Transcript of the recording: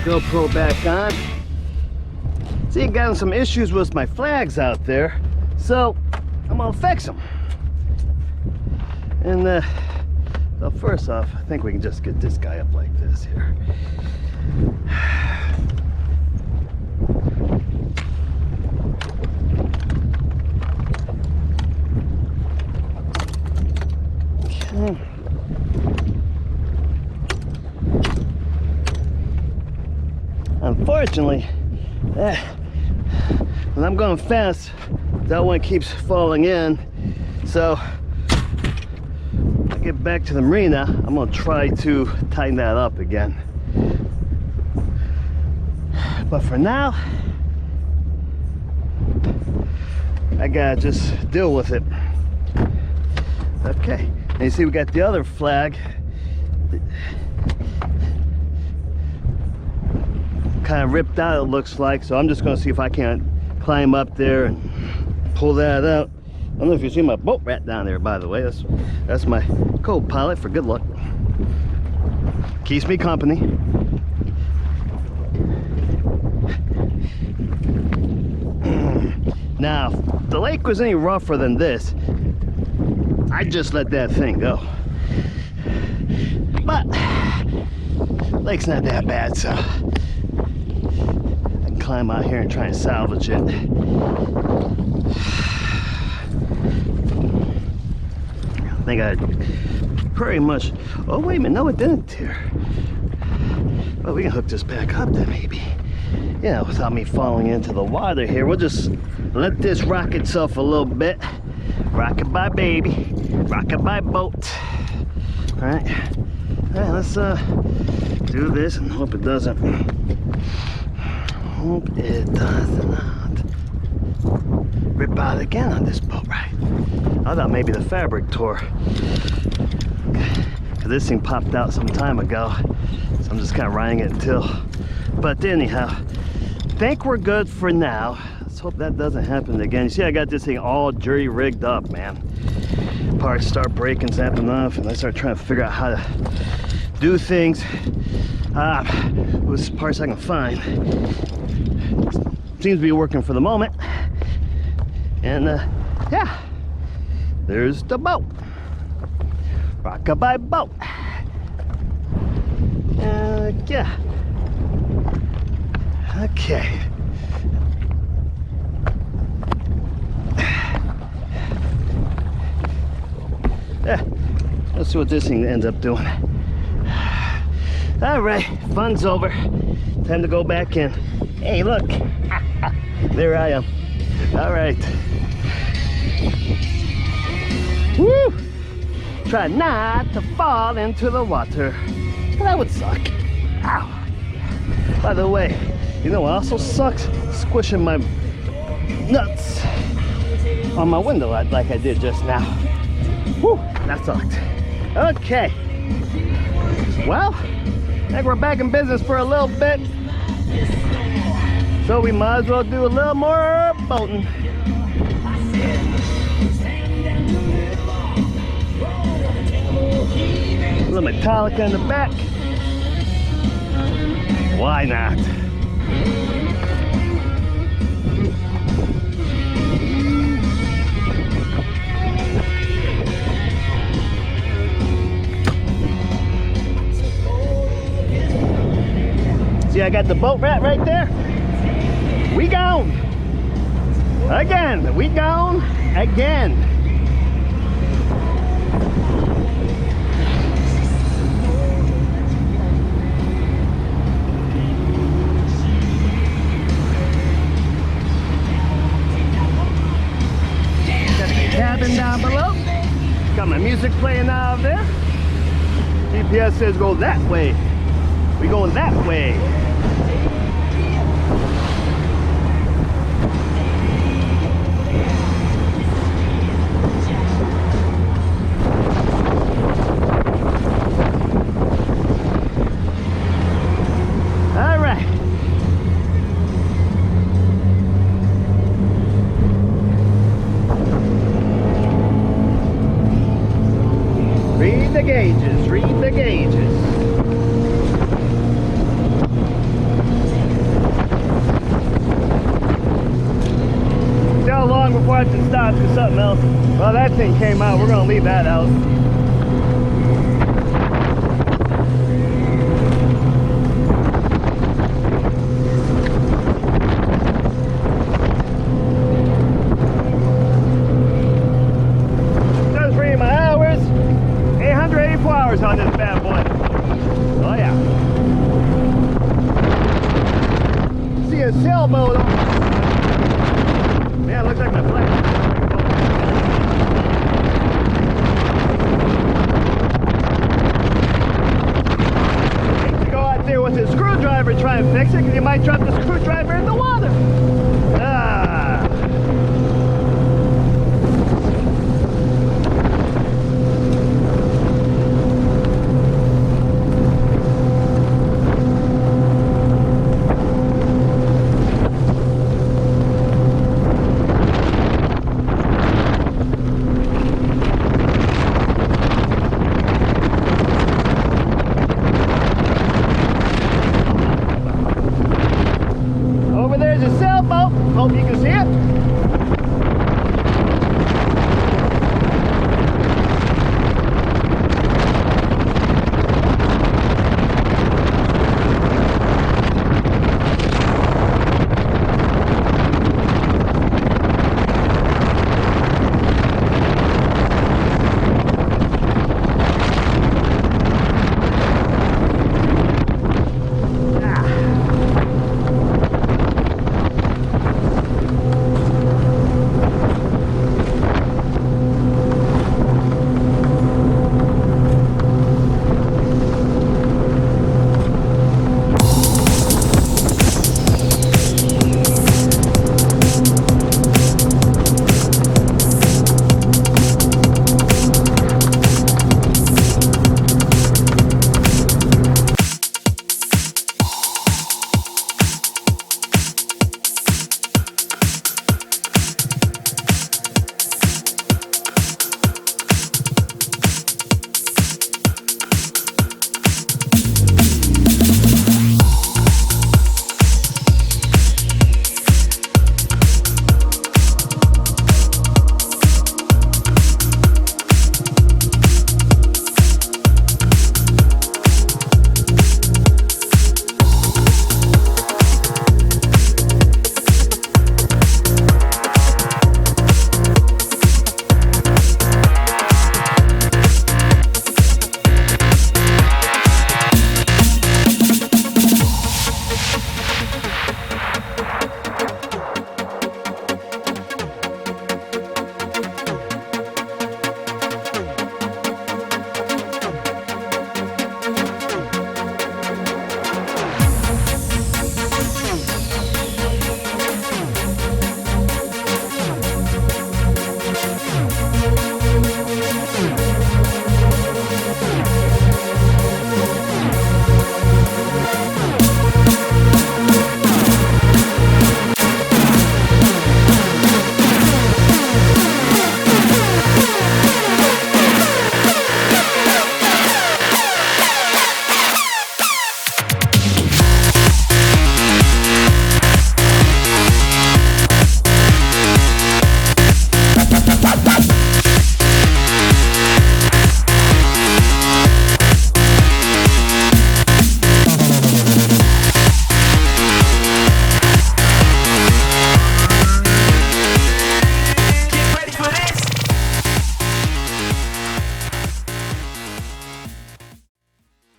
GoPro back on. See, got some issues with my flags out there, so I'm gonna fix them. And well, first off, I think we can just get this guy up like this here. Okay. Unfortunately, when I'm going fast, that one keeps falling in. So when I get back to the marina, I'm gonna try to tighten that up again. But for now, I gotta just deal with it. Okay, and you see we got the other flag. Kind of ripped out, it looks like, so I'm just going to see if I can't climb up there and pull that out. I don't know if you see my boat rat down there, by the way. That's my co-pilot for good luck. Keeps me company. Now, if the lake was any rougher than this, I'd just let that thing go. But the lake's not that bad, so climb out here and try and salvage it. I think I pretty much, oh wait a minute, no it didn't tear. Well, we can hook this back up then maybe. Yeah, without me falling into the water here. We'll just let this rock itself a little bit. Rock-a-bye baby, rock-a-bye boat. All right, let's do this and hope it doesn't. Hope it does not rip out again on this boat ride. I thought maybe the fabric tore, because this thing popped out some time ago, so I'm just kind of riding it until. But anyhow, think we're good for now. Let's hope that doesn't happen again. You see, I got this thing all jury rigged up, man. Parts start breaking, zapping off, and I start trying to figure out how to do things. With parts I can find. Seems to be working for the moment. And yeah, there's the boat. Rock-a-bye boat. Yeah. Okay. Yeah, let's see what this thing ends up doing. All right, fun's over. Time to go back in. Hey, look. There I am. All right. Woo! Try not to fall into the water. That would suck. Ow. By the way, you know what also sucks? Squishing my nuts on my window like I did just now. Woo! That sucked. Okay. Well, I think we're back in business for a little bit. So we might as well do a little more boating. A little Metallica in the back. Why not? See, I got the boat rat right there. We gone again. We gone again. Got the cabin down below. Got my music playing out there. GPS says go that way. We going that way. All right. Read the gauges, read the gauges. shots or something else. Well, that thing came out. We're gonna leave that out. Just reading my hours. 884 hours on this bad boy. Oh yeah. See a sailboat on. Yeah, it looks like my flag. Hate to go out there with a screwdriver trying to fix it, because you might drop the screwdriver in the water.